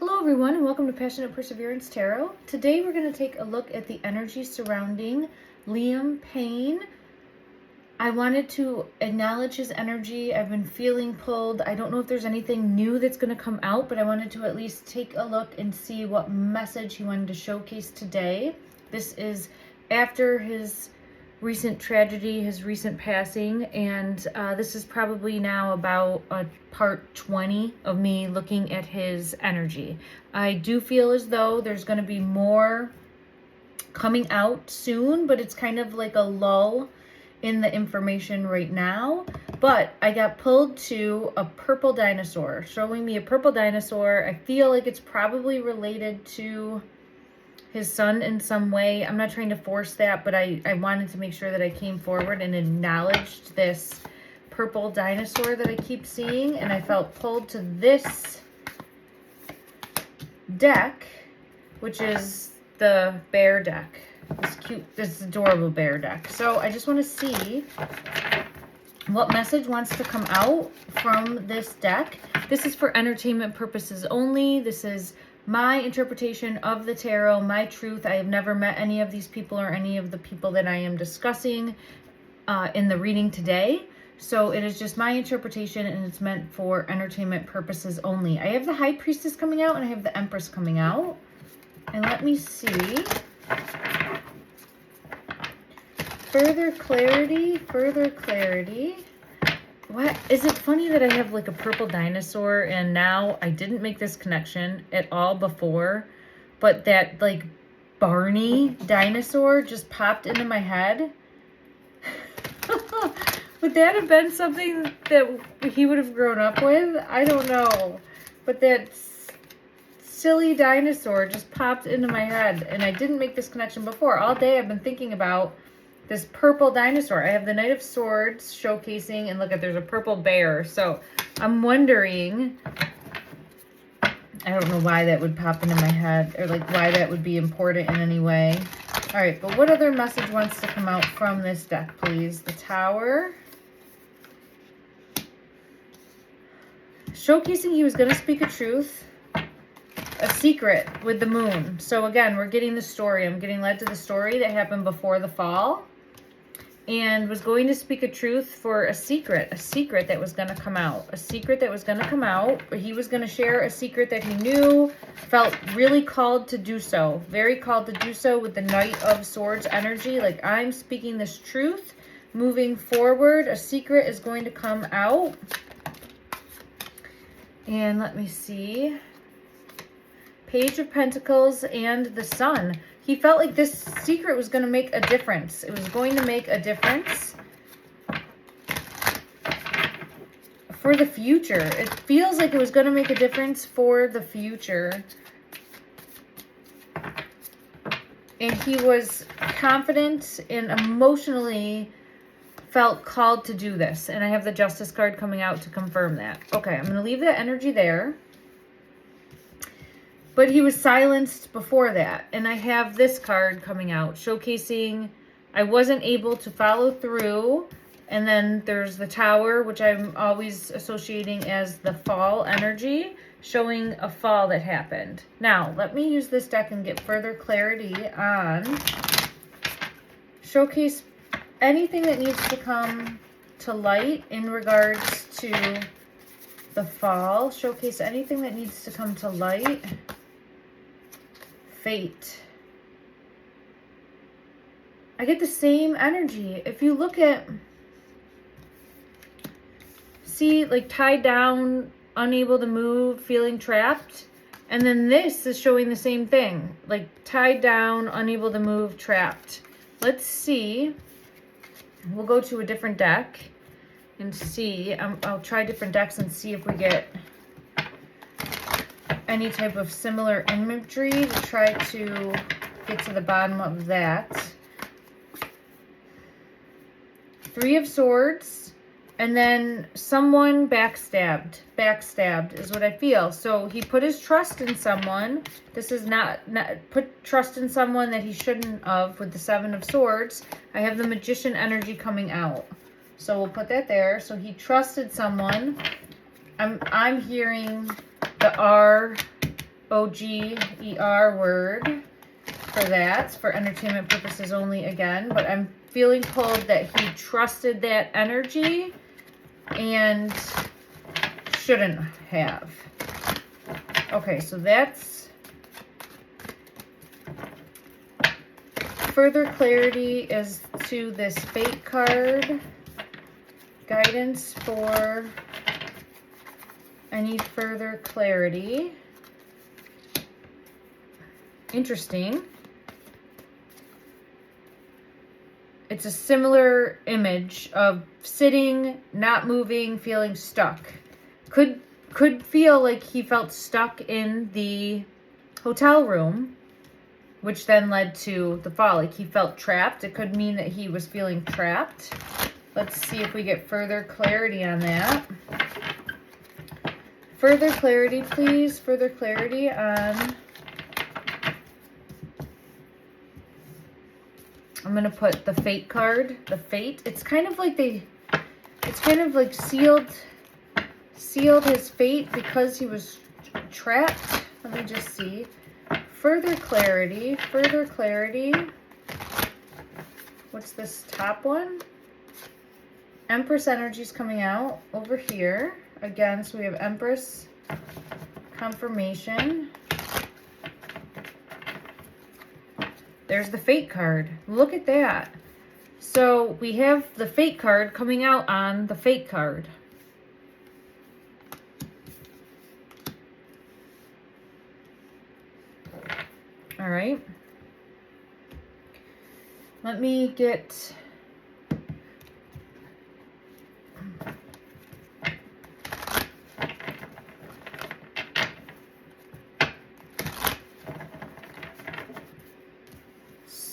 Hello everyone and welcome to Passionate Perseverance Tarot. Today we're going to take a look at the energy surrounding Liam Payne. I wanted to acknowledge his energy. I've been feeling pulled. I don't know if there's anything new that's going to come out, but I wanted to at least take a look and see what message he wanted to showcase today. This is after his recent tragedy, his recent passing, and this is probably now about part 20 of me looking at his energy. I do feel as though there's going to be more coming out soon, but it's kind of like a lull in the information right now. But I got pulled to a purple dinosaur, showing me a purple dinosaur. I feel like it's probably related to his son in some way. I'm not trying to force that, but I wanted to make sure that I came forward and acknowledged this purple dinosaur that I keep seeing, and I felt pulled to this deck, which is the bear deck. This adorable bear deck. So I just want to see what message wants to come out from this deck. This is for entertainment purposes only. This is my interpretation of the tarot, my truth. I have never met any of these people or any of the people that I am discussing in the reading today. So it is just my interpretation, and it's meant for entertainment purposes only. I have the High Priestess coming out and I have the Empress coming out. And let me see. Further clarity. What is it funny that I have like a purple dinosaur, and now I didn't make this connection at all before, but that like Barney dinosaur just popped into my head. Would that have been something that he would have grown up with? I don't know, but that silly dinosaur just popped into my head, and I didn't make this connection before. All day I've been thinking about this purple dinosaur. I have the Knight of Swords showcasing, and look at, there's a purple bear. So I'm wondering, I don't know why that would pop into my head, or like why that would be important in any way. All right, but what other message wants to come out from this deck, please? The Tower. Showcasing he was going to speak a truth. A secret with the moon. So again, we're getting the story. I'm getting led to the story that happened before the fall, and was going to speak a truth for a secret that was going to come out, but he was going to share a secret that he knew, felt really called to do so, very called to do so with the Knight of Swords energy. Like, I'm speaking this truth, moving forward, a secret is going to come out. And let me see. Page of Pentacles and the Sun. He felt like this secret was going to make a difference. It was going to make a difference for the future. It feels like it was going to make a difference for the future. And he was confident and emotionally felt called to do this. And I have the Justice card coming out to confirm that. Okay, I'm going to leave that energy there. But he was silenced before that. And I have this card coming out showcasing I wasn't able to follow through. And then there's the Tower, which I'm always associating as the fall energy, showing a fall that happened. Now, let me use this deck and get further clarity on, showcase anything that needs to come to light in regards to the fall. Showcase anything that needs to come to light. Fate. I get the same energy. If you look at, see, like tied down, unable to move, feeling trapped. And then this is showing the same thing. Like tied down, unable to move, trapped. Let's see. We'll go to a different deck and see. I'll try different decks and see if we get any type of similar imagery to try to get to the bottom of that. Three of Swords, and then someone backstabbed is what I feel. So he put his trust in someone. This is not put trust in someone that he shouldn't have with the Seven of Swords. I have the Magician energy coming out. So we'll put that there. So he trusted someone. I'm hearing the R OGER word for that, for entertainment purposes only again, but I'm feeling pulled that he trusted that energy and shouldn't have. Okay, so that's further clarity is to this fate card. Guidance for any further clarity. Interesting. It's a similar image of sitting, not moving, feeling stuck. Could feel like he felt stuck in the hotel room, which then led to the fall. Like he felt trapped. It could mean that he was feeling trapped. Let's see if we get further clarity on that. Further clarity, please. Further clarity on... I'm going to put the fate card, the fate. It's kind of like sealed his fate because he was trapped. Let me just see. Further clarity, further clarity. What's this top one? Empress energy is coming out over here. Again, so we have Empress confirmation. There's the fate card. Look at that. So we have the fate card coming out on the fate card. All right. Let me get...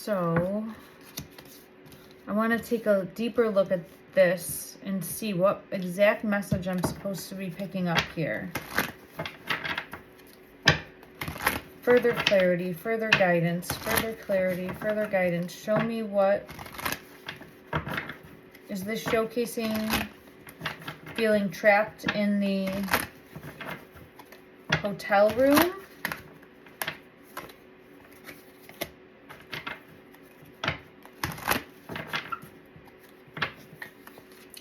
So, I want to take a deeper look at this and see what exact message I'm supposed to be picking up here. Further clarity, further guidance, further clarity, further guidance. Show me what... Is this showcasing feeling trapped in the hotel room?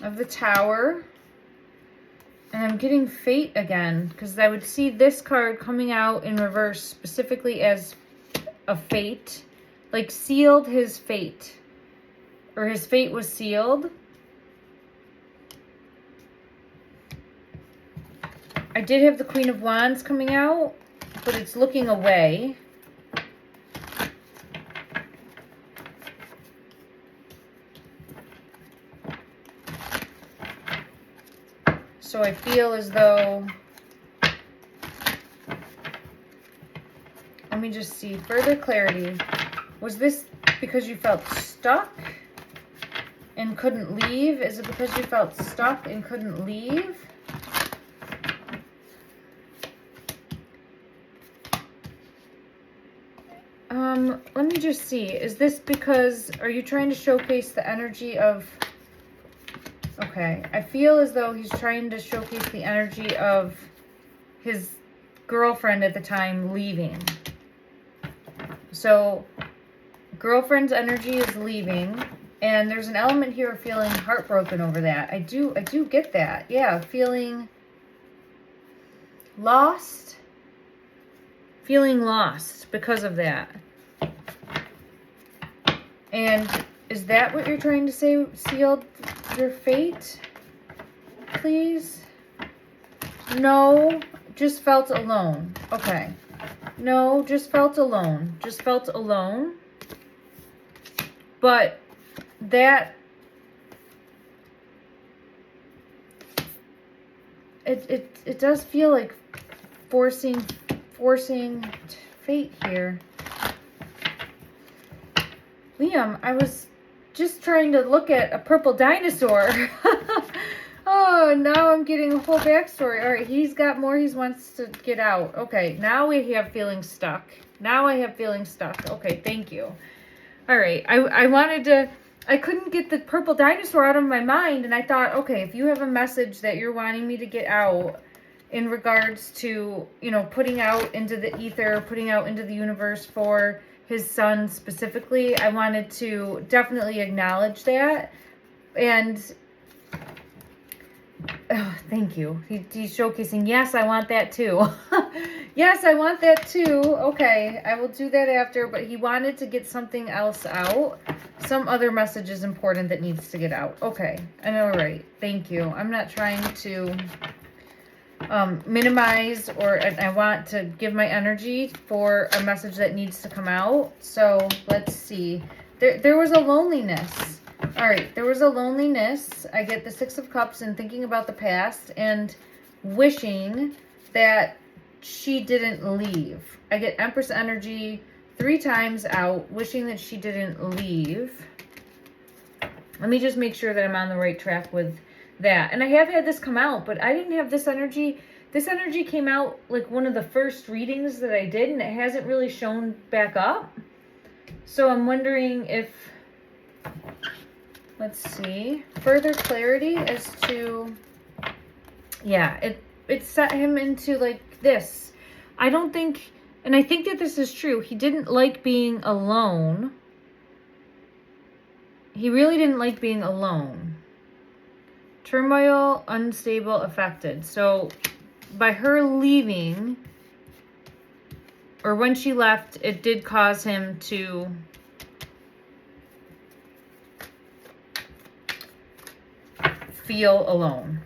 Of the Tower, and I'm getting fate again because I would see this card coming out in reverse specifically as a fate, like sealed his fate, or his fate was sealed. I did have the Queen of Wands coming out, but it's looking away. So I feel as though, let me just see, further clarity. Was this because you felt stuck and couldn't leave? Is it because you felt stuck and couldn't leave? Let me just see. Is this because, are you trying to showcase the energy of... Okay, I feel as though he's trying to showcase the energy of his girlfriend at the time leaving. So, girlfriend's energy is leaving, and there's an element here of feeling heartbroken over that. I do get that. Yeah, feeling lost. Feeling lost because of that. And is that what you're trying to say, sealed your fate, please? No, just felt alone. Okay. No, just felt alone. Just felt alone. But that... It does feel like forcing fate here. Liam, I was just trying to look at a purple dinosaur. Oh, now I'm getting a whole backstory. All right, he's got more he wants to get out. Okay, now we have feeling stuck. Now I have feeling stuck. Okay, thank you. All right, I wanted to... I couldn't get the purple dinosaur out of my mind, and I thought, okay, if you have a message that you're wanting me to get out, in regards to, you know, putting out into the ether, putting out into the universe for his son specifically. I wanted to definitely acknowledge that. And oh, thank you. He's showcasing, yes, I want that too. Yes, I want that too. Okay, I will do that after. But he wanted to get something else out. Some other message is important that needs to get out. Okay, and all right. Thank you. I'm not trying to minimize, or I want to give my energy for a message that needs to come out. So let's see. There was a loneliness. All right, there was a loneliness. I get the Six of Cups and thinking about the past and wishing that she didn't leave. I get Empress energy 3 times out, wishing that she didn't leave. Let me just make sure that I'm on the right track with that. And I have had this come out, but I didn't have this energy. This energy came out like one of the first readings that I did, and it hasn't really shown back up. So I'm wondering if, let's see, further clarity as to, yeah, it set him into like this. I don't think, and I think that this is true, he didn't like being alone. He really didn't like being alone. Turmoil, unstable, affected. So by her leaving, or when she left, it did cause him to feel alone,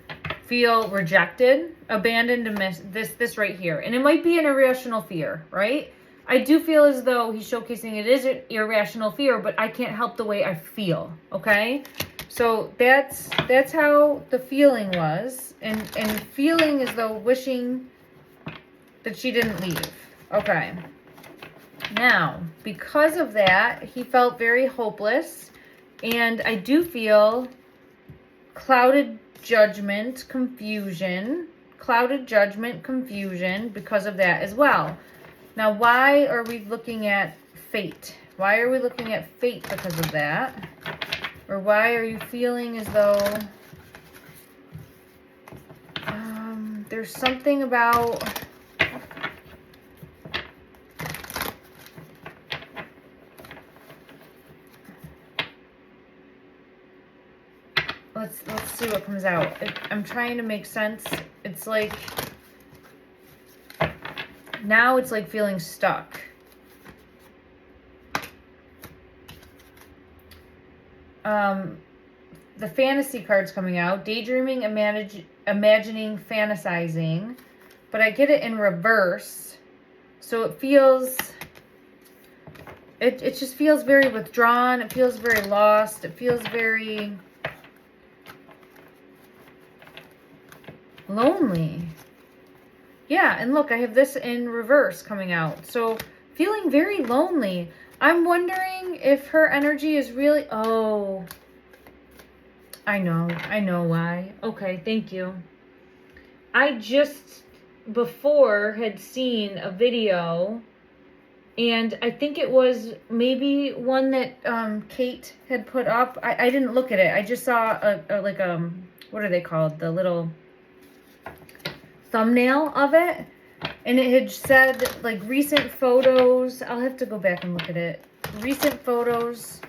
feel rejected, abandoned, and this right here. And it might be an irrational fear, right? I do feel as though he's showcasing it is an irrational fear, but I can't help the way I feel, okay? So that's how the feeling was, and feeling as though wishing that she didn't leave. Okay. Now, because of that, he felt very hopeless, and I do feel clouded judgment, confusion because of that as well. Now, why are we looking at fate? Why are we looking at fate because of that? Or why are you feeling as though there's something about let's see what comes out. I'm trying to make sense. It's like now it's like feeling stuck. The fantasy card's coming out. Daydreaming, imagining, fantasizing. But I get it in reverse. So it feels... It just feels very withdrawn. It feels very lost. It feels very... lonely. Yeah, and look, I have this in reverse coming out. So feeling very lonely. I'm wondering if her energy is really... Oh, I know why. Okay, thank you. I just before had seen a video, and I think it was maybe one that Kate had put up. I didn't look at it. I just saw like what are they called? The little thumbnail of it. And it had said, like, recent photos. I'll have to go back and look at it. Recent photos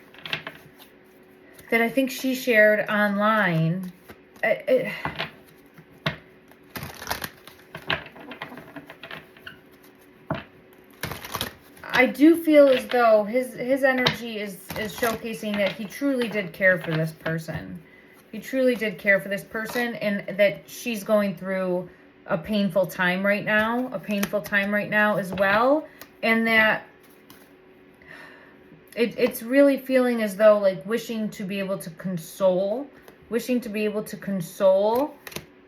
that I think she shared online. I do feel as though his energy is showcasing that he truly did care for this person. He truly did care for this person, and that she's going through a painful time right now as well, and that it's really feeling as though, like, wishing to be able to console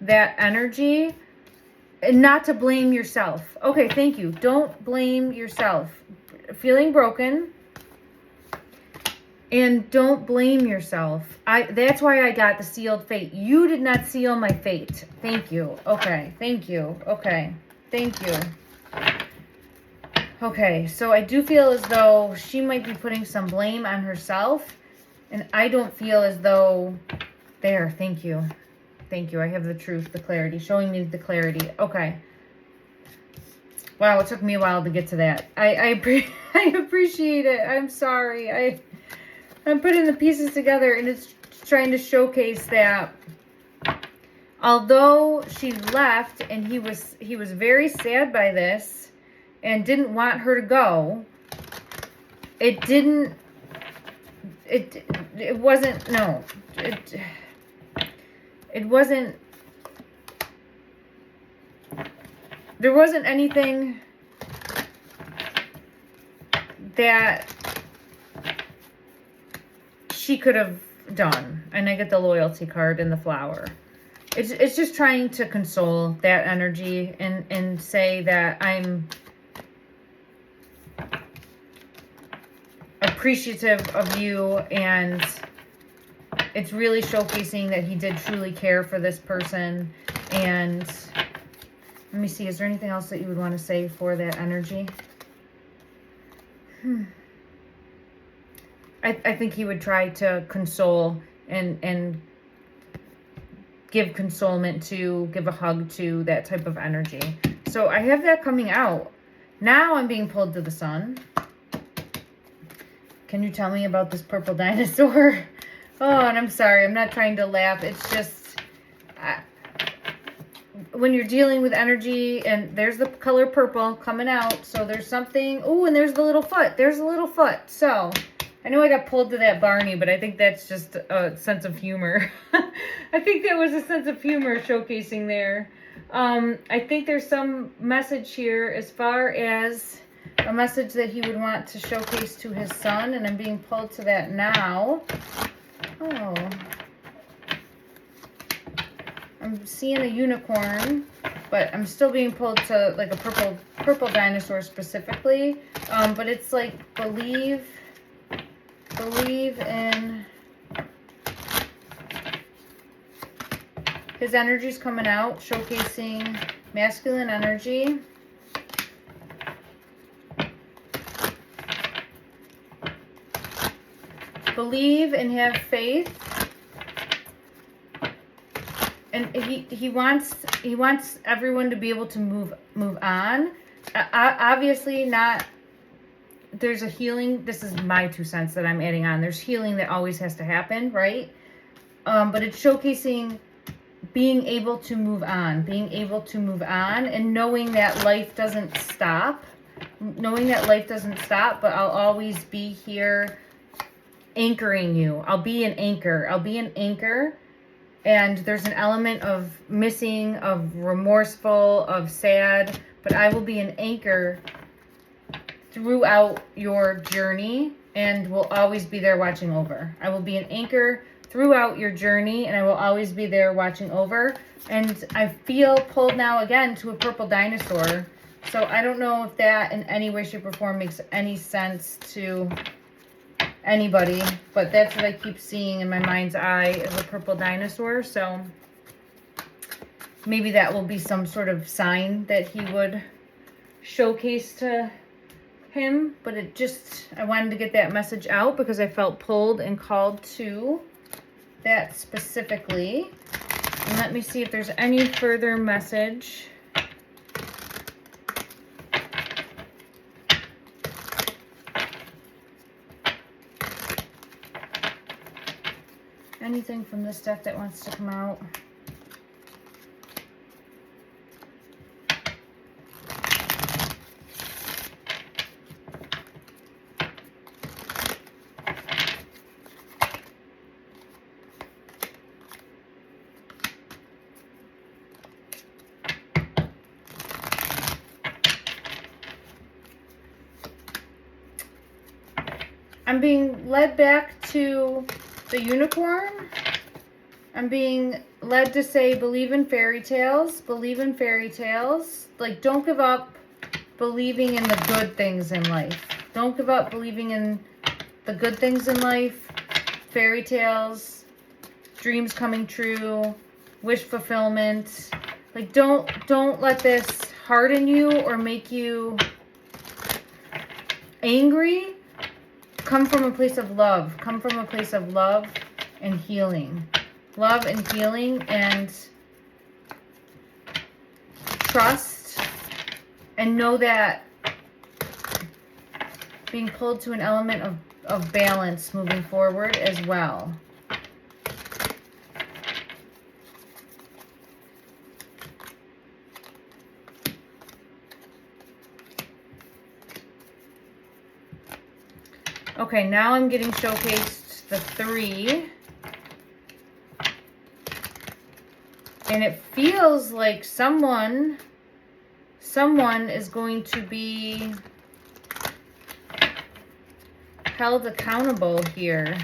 that energy, and not to blame yourself. Okay, thank you. Don't blame yourself. Feeling broken, and don't blame yourself. That's why I got the sealed fate. You did not seal my fate. Thank you. Okay, thank you. Okay, thank you. Okay, so I do feel as though she might be putting some blame on herself, and I don't feel as though... There, thank you. Thank you. I have the truth, the clarity, showing me the clarity. Okay. Wow, it took me a while to get to that. I appreciate it. I'm sorry. I'm putting the pieces together, and it's trying to showcase that although she left and he was very sad by this and didn't want her to go, it wasn't, there wasn't anything that she could have done. And I get the loyalty card and the flower. It's just trying to console that energy and say that I'm appreciative of you, and it's really showcasing that he did truly care for this person. And let me see, is there anything else that you would want to say for that energy? I think he would try to console and give consolement to, give a hug to, that type of energy. So I have that coming out. Now I'm being pulled to the sun. Can you tell me about this purple dinosaur? Oh, and I'm sorry, I'm not trying to laugh. It's just, when you're dealing with energy, and there's the color purple coming out, so there's something. Oh, and there's the little foot. There's the little foot. So I know I got pulled to that Barney, but I think that's just a sense of humor. I think that was a sense of humor showcasing there. I think there's some message here as far as a message that he would want to showcase to his son, and I'm being pulled to that now. Oh. I'm seeing a unicorn, but I'm still being pulled to like a purple dinosaur specifically. But it's like believe in, his energy's coming out, showcasing masculine energy. Believe and have faith. And he wants everyone to be able to move on. Obviously not. There's a healing. This is my 2 cents that I'm adding on. There's healing that always has to happen, right? But it's showcasing being able to move on, and knowing that life doesn't stop. But I'll always be here anchoring you. I'll be an anchor. And there's an element of missing, of remorseful, of sad, but I will be an anchor throughout your journey and will always be there watching over. I will be an anchor throughout your journey, and I will always be there watching over. And I feel pulled now again to a purple dinosaur. So I don't know if that in any way, shape, or form makes any sense to anybody, but that's what I keep seeing in my mind's eye, is a purple dinosaur. So maybe that will be some sort of sign that he would showcase to him. But it just, I wanted to get that message out because I felt pulled and called to that specifically. And let me see if there's any further message. Anything from this deck that wants to come out? I'm being led back to the unicorn. I'm being led to say, believe in fairy tales. Like, don't give up believing in the good things in life. Don't give up believing in the good things in life. Fairy tales, dreams coming true, wish fulfillment. Like, don't let this harden you or make you angry. Come from a place of love. Come from a place of love and healing. love and healing and trust, and know that being pulled to an element of balance moving forward as well. Okay, now I'm getting showcased the 3. And it feels like someone is going to be held accountable here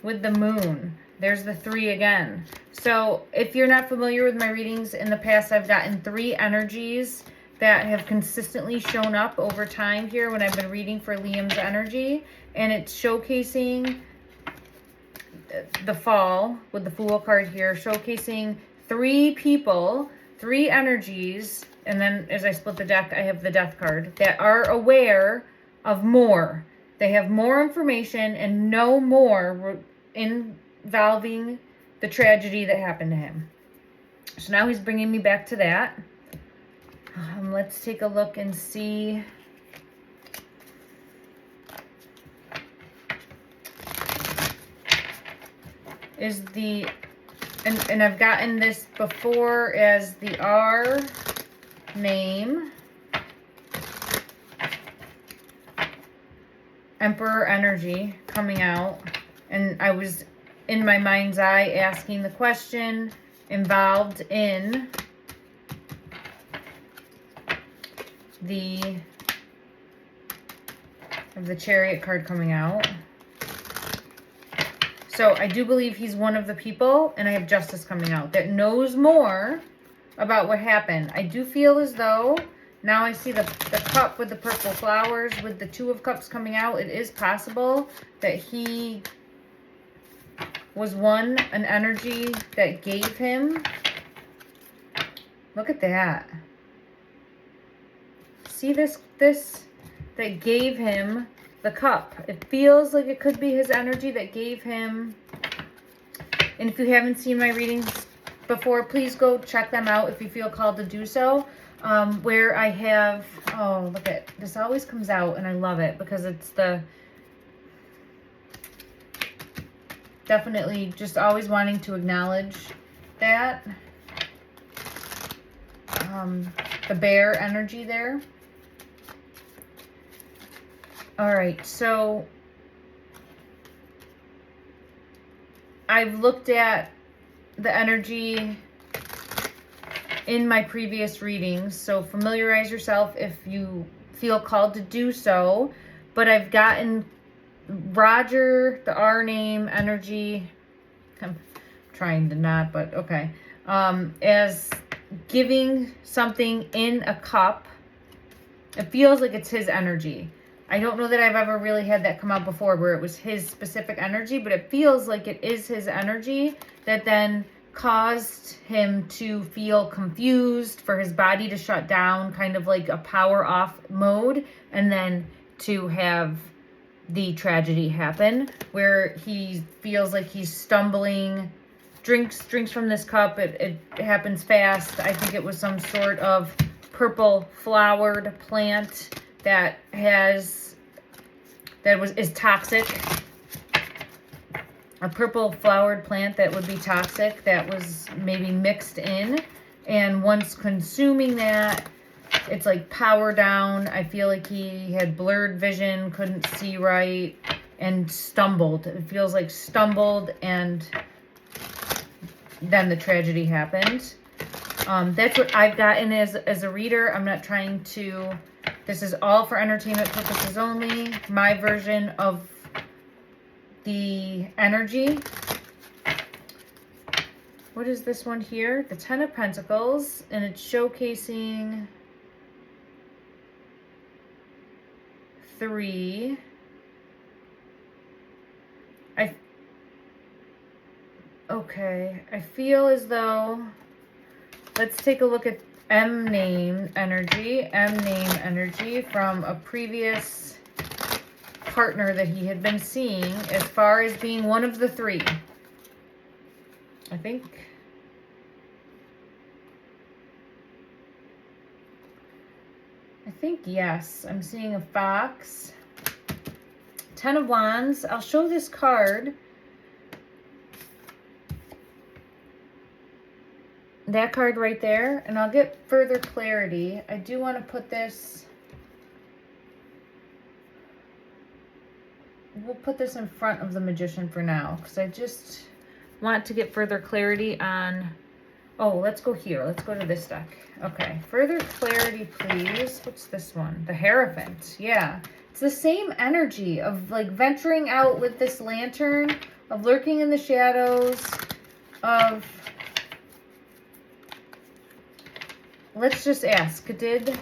with the moon. There's the 3 again. So if you're not familiar with my readings in the past, I've gotten 3 energies that have consistently shown up over time here when I've been reading for Liam's energy. And it's showcasing the fall with the Fool card here, showcasing 3 people, 3 energies, and then as I split the deck, I have the Death card, that are aware of more. They have more information and know more involving the tragedy that happened to him. So now he's bringing me back to that. Let's take a look and see. Is the, and I've gotten this before as the R name. Emperor energy coming out. And I was in my mind's eye asking the question involved in the Chariot card coming out. So I do believe he's one of the people, and I have Justice coming out, that knows more about what happened. I do feel as though, now I see the cup with the purple flowers, with the 2 of Cups coming out, it is possible that he was an energy that gave him, look at that. See this, that gave him the cup. It feels like it could be his energy that gave him. And if you haven't seen my readings before, please go check them out if you feel called to do so. Where I have, oh, look at this, always comes out, and I love it because it's definitely just always wanting to acknowledge that. The Bear energy there. All right, so I've looked at the energy in my previous readings, so familiarize yourself if you feel called to do so. But I've gotten Roger, the R name energy, I'm trying to not, but okay, as giving something in a cup. It feels like it's his energy. I don't know that I've ever really had that come out before where it was his specific energy, but it feels like it is his energy that then caused him to feel confused, for his body to shut down, kind of like a power off mode, and then to have the tragedy happen where he feels like he's stumbling, drinks from this cup. It happens fast. I think it was some sort of purple flowered plant that is toxic. A purple flowered plant that would be toxic, that was maybe mixed in, and once consuming that, it's like power down. I feel like he had blurred vision, couldn't see right, and stumbled. It feels like stumbled, and then the tragedy happened. That's what I've gotten as a reader. I'm not trying to, this is all for entertainment purposes only. My version of the energy. What is this one here? The 10 of Pentacles, and it's showcasing 3. Okay, I feel as though, let's take a look at M name energy from a previous partner that he had been seeing, as far as being one of the 3. I think yes. I'm seeing a fox. 10 of Wands. I'll show this card. That card right there, and I'll get further clarity. I do want to put this, we'll put this in front of the Magician for now, because I just want to get further clarity on, oh, let's go here. Let's go to this deck. Okay, further clarity, please. What's this one? The Hierophant. Yeah, it's the same energy of like venturing out with this lantern, of lurking in the shadows, of... Let's just ask, did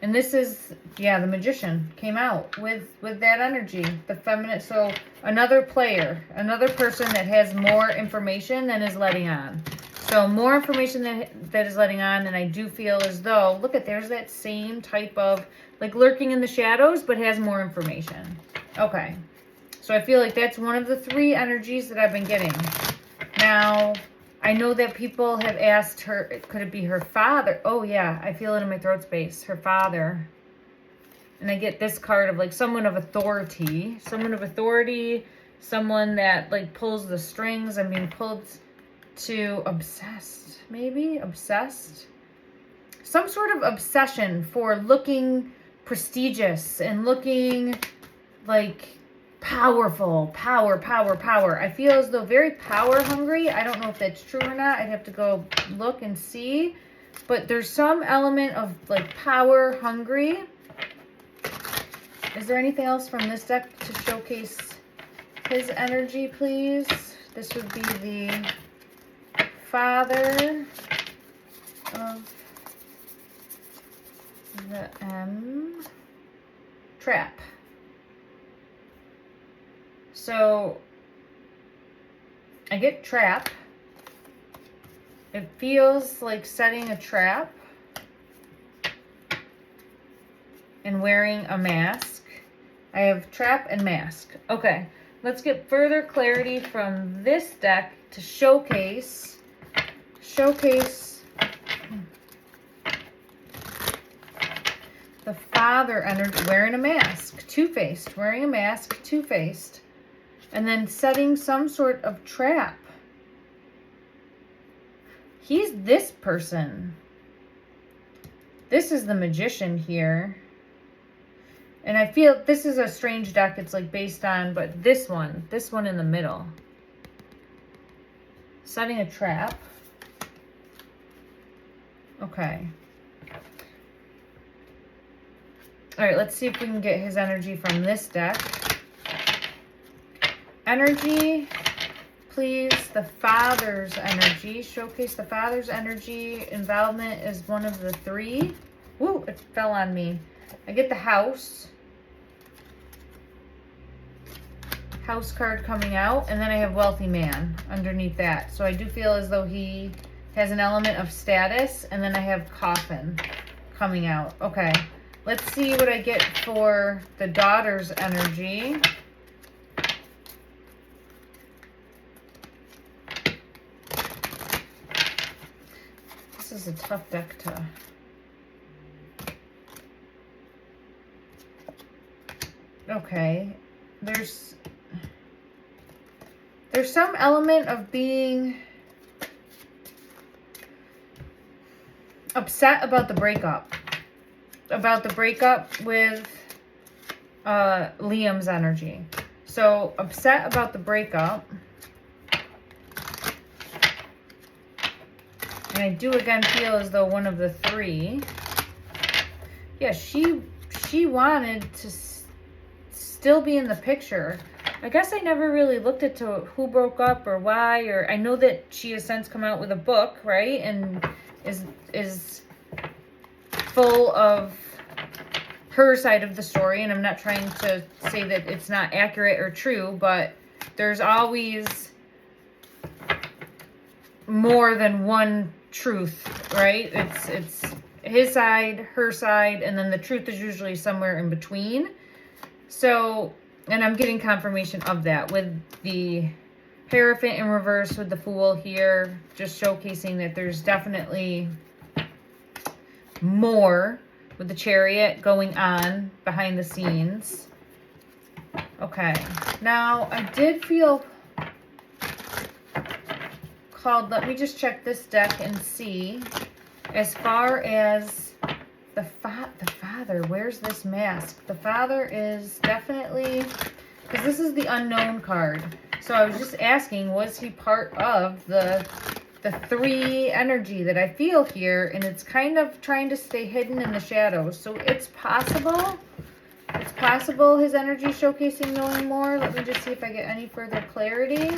and this is, yeah, the Magician came out with that energy, the feminine. So another player, another person that has more information than is letting on. So more information that is letting on, and I do feel as though, look at, there's that same type of like lurking in the shadows, but has more information. Okay. So I feel like that's one of the 3 energies that I've been getting. Now, I know that people have asked her, could it be her father? Oh, yeah, I feel it in my throat space. Her father. And I get this card of like someone of authority. Someone of authority. Someone that like pulls the strings. I'm being pulled to obsessed, maybe? Obsessed? Some sort of obsession for looking prestigious and looking like... powerful, power. I feel as though very power hungry. I don't know if that's true or not. I'd have to go look and see. But there's some element of like power hungry. Is there anything else from this deck to showcase his energy, please? This would be the father of the trap. So, I get trap. It feels like setting a trap and wearing a mask. I have trap and mask. Okay, let's get further clarity from this deck to showcase the father energy, wearing a mask, two-faced, wearing a mask, two-faced. And then setting some sort of trap. He's this person. This is the Magician here. And I feel this is a strange deck it's like based on, but this one in the middle. Setting a trap. Okay. All right, let's see if we can get his energy from this deck. Energy, please. The father's energy. Showcase the father's energy. Involvement is one of the 3. Woo, it fell on me. I get the house. House card coming out. And then I have wealthy man underneath that. So I do feel as though he has an element of status. And then I have coffin coming out. Okay, let's see what I get for the daughter's energy. This is a tough deck to... Okay, there's some element of being upset about the breakup. About the breakup with Liam's energy. So, upset about the breakup. And I do again feel as though one of the 3. Yeah, she wanted to still be in the picture. I guess I never really looked into who broke up or why, or I know that she has since come out with a book, right? And is full of her side of the story, and I'm not trying to say that it's not accurate or true, but there's always more than one truth, right? It's his side, her side, and then the truth is usually somewhere in between. So, and I'm getting confirmation of that with the Hierophant in reverse with the Fool here, just showcasing that there's definitely more with the Chariot going on behind the scenes. Okay, now I did feel called, let me just check this deck and see, as far as the Father, where's this mask? The Father is definitely, because this is the unknown card. So I was just asking, was he part of the 3 energy that I feel here? And it's kind of trying to stay hidden in the shadows. So it's possible. It's possible his energy showcasing knowing more. Let me just see if I get any further clarity.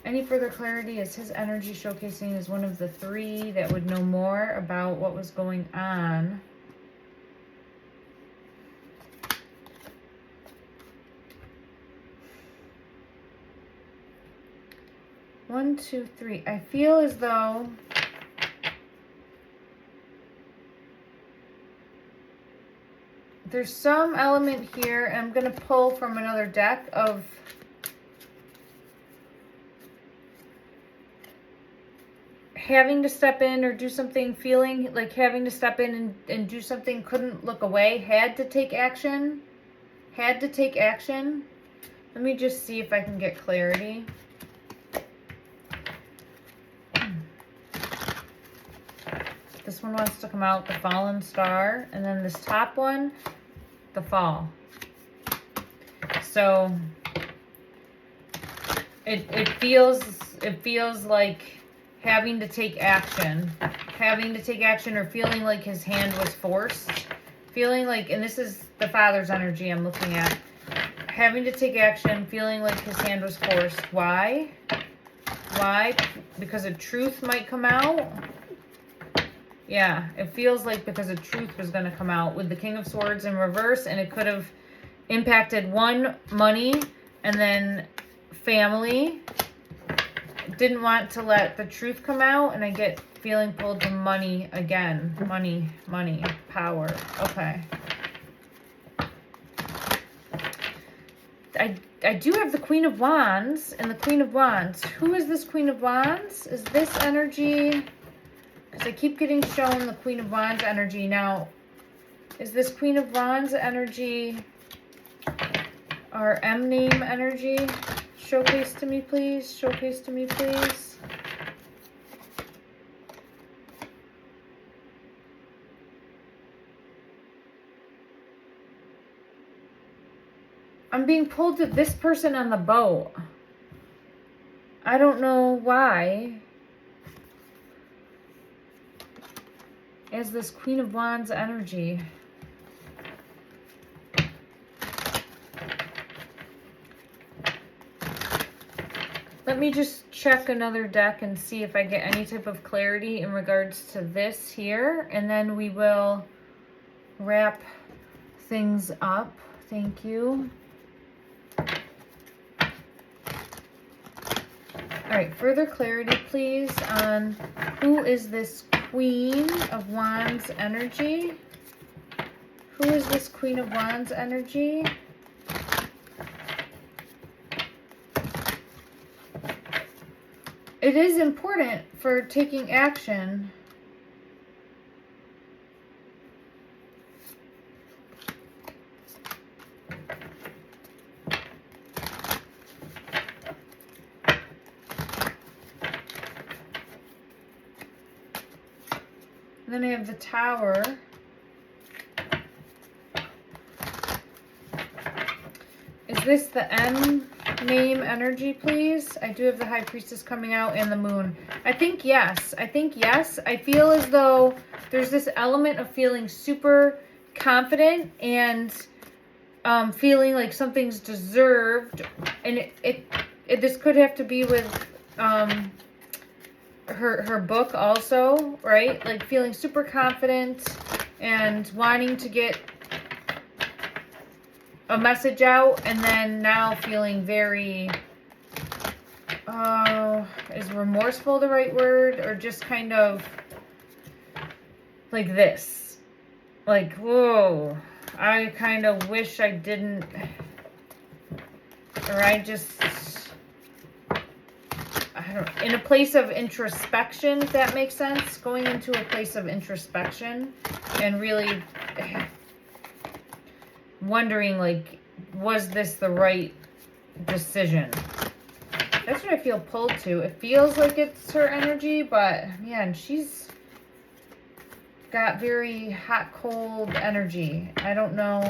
Any further clarity? Is his energy showcasing as one of the 3 that would know more about what was going on? One, two, three. I feel as though there's some element here, and I'm going to pull from another deck of having to step in or do something, feeling like having to step in and do something, couldn't look away, had to take action. Had to take action. Let me just see if I can get clarity. This one wants to come out, the Fallen Star, and then this top one, the Fall. So it feels like having to take action, or feeling like his hand was forced, feeling like, and this is the Father's energy I'm looking at, having to take action, feeling like his hand was forced. Why? Because a truth might come out. Yeah, it feels like because a truth was going to come out with the King of Swords in reverse, and it could have impacted one, money, and then family. Didn't want to let the truth come out, and I get feeling pulled to money again. Money, power. Okay. I do have the Queen of Wands and the Queen of Wands. Who is this Queen of Wands? Is this energy? Because I keep getting shown the Queen of Wands energy. Now, is this Queen of Wands energy our M name energy? Showcase to me, please. Showcase to me, please. I'm being pulled to this person on the boat. I don't know why. As this Queen of Wands energy. Let me just check another deck and see if I get any type of clarity in regards to this here. And then we will wrap things up. Thank you. All right, further clarity, please, on who is this Queen of Wands energy? Who is this Queen of Wands energy? It is important for taking action. And then I have the Tower. Is this the M name energy, please? I do have the High Priestess coming out and the Moon. I think yes. I feel as though there's this element of feeling super confident and feeling like something's deserved. And this could have to be with her book also, right? Like feeling super confident and wanting to get a message out, and then now feeling very, is remorseful the right word? Or just kind of like this. like, whoa, I kind of wish I didn't, or I don't, in a place of introspection, if that makes sense, going into a place of introspection and really wondering, like, was this the right decision? That's what I feel pulled to. It feels like it's her energy, but man, she's got very hot, cold energy. I don't know.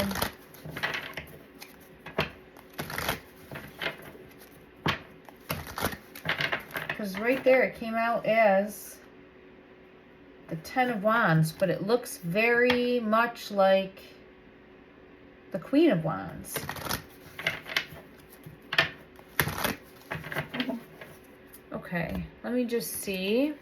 Because right there it came out as the Ten of Wands, but it looks very much like the Queen of Wands. Okay, let me just see.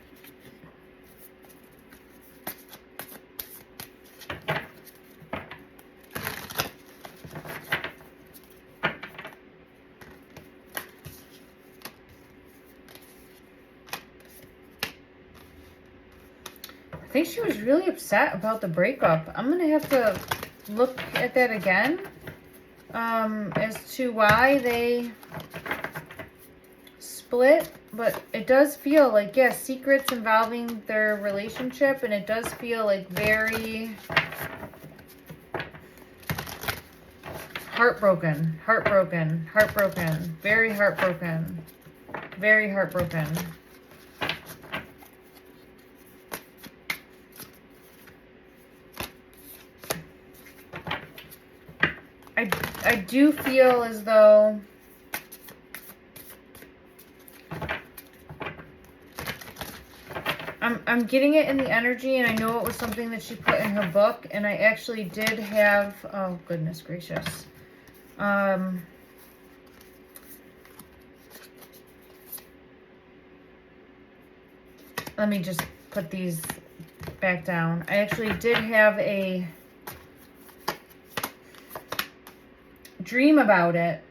I think she was really upset about the breakup. I'm going to have to look at that again as to why they split. But it does feel like, yes, secrets involving their relationship, and it does feel like very heartbroken, very heartbroken, very heartbroken. I do feel as though I'm getting it in the energy, and I know it was something that she put in her book, and I actually did have, oh goodness gracious. Let me just put these back down. I actually did have a dream about it.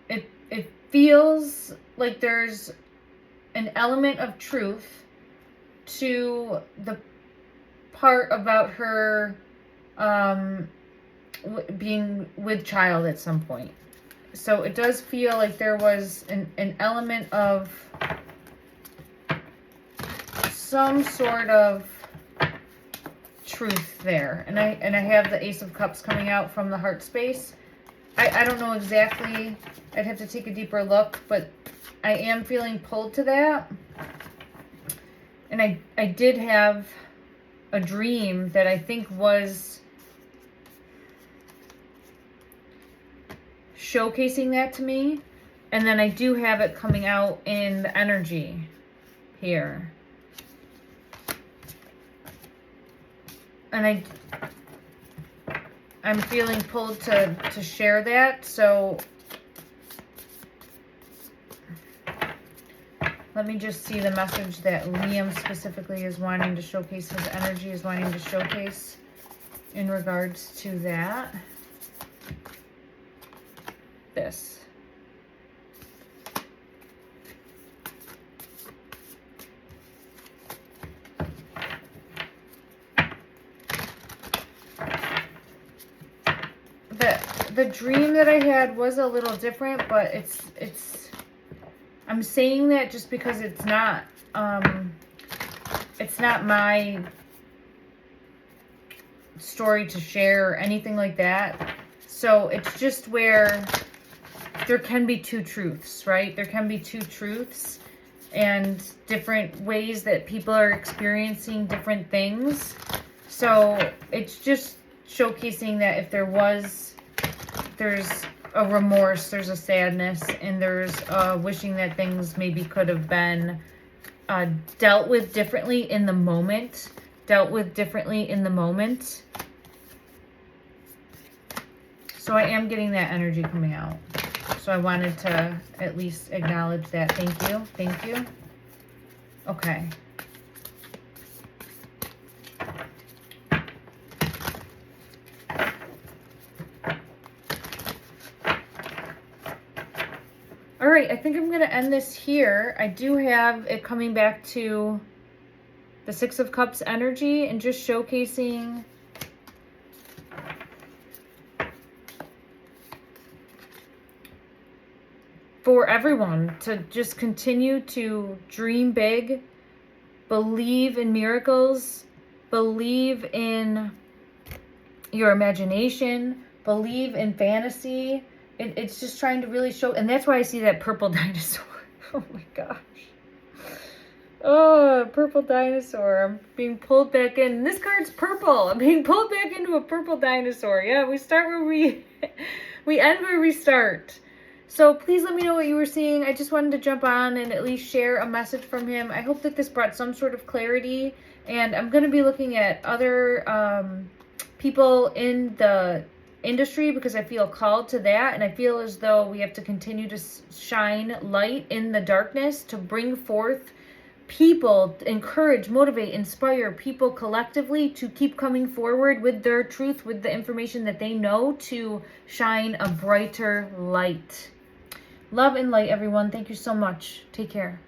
It feels like there's an element of truth to the part about her being with child at some point. So it does feel like there was an element of some sort of truth there. And I have the Ace of Cups coming out from the heart space. I don't know exactly. I'd have to take a deeper look, but I am feeling pulled to that. And I did have a dream that I think was showcasing that to me. And then I do have it coming out in the energy here. And I'm feeling pulled to share that, so let me just see the message that Liam specifically is wanting to showcase, his energy is wanting to showcase in regards to that. This. The dream that I had was a little different, but it's I'm saying that just because it's not my story to share or anything like that. So it's just where there can be two truths, right? There can be two truths and different ways that people are experiencing different things. So it's just showcasing that if there's a remorse, there's a sadness, and there's wishing that things maybe could have been dealt with differently in the moment. So I am getting that energy coming out. So I wanted to at least acknowledge that. Thank you. Okay. All right, I think I'm going to end this here. I do have it coming back to the Six of Cups energy and just showcasing for everyone to just continue to dream big, believe in miracles, believe in your imagination, believe in fantasy. It's just trying to really show, and that's why I see that purple dinosaur. Oh my gosh. Oh, purple dinosaur. I'm being pulled back in. This card's purple. I'm being pulled back into a purple dinosaur. Yeah, we start where we end where we start. So please let me know what you were seeing. I just wanted to jump on and at least share a message from him. I hope that this brought some sort of clarity. And I'm going to be looking at other people in the industry because I feel called to that. And I feel as though we have to continue to shine light in the darkness to bring forth people, encourage, motivate, inspire people collectively to keep coming forward with their truth, with the information that they know, to shine a brighter light. Love and light, everyone. Thank you so much. Take care.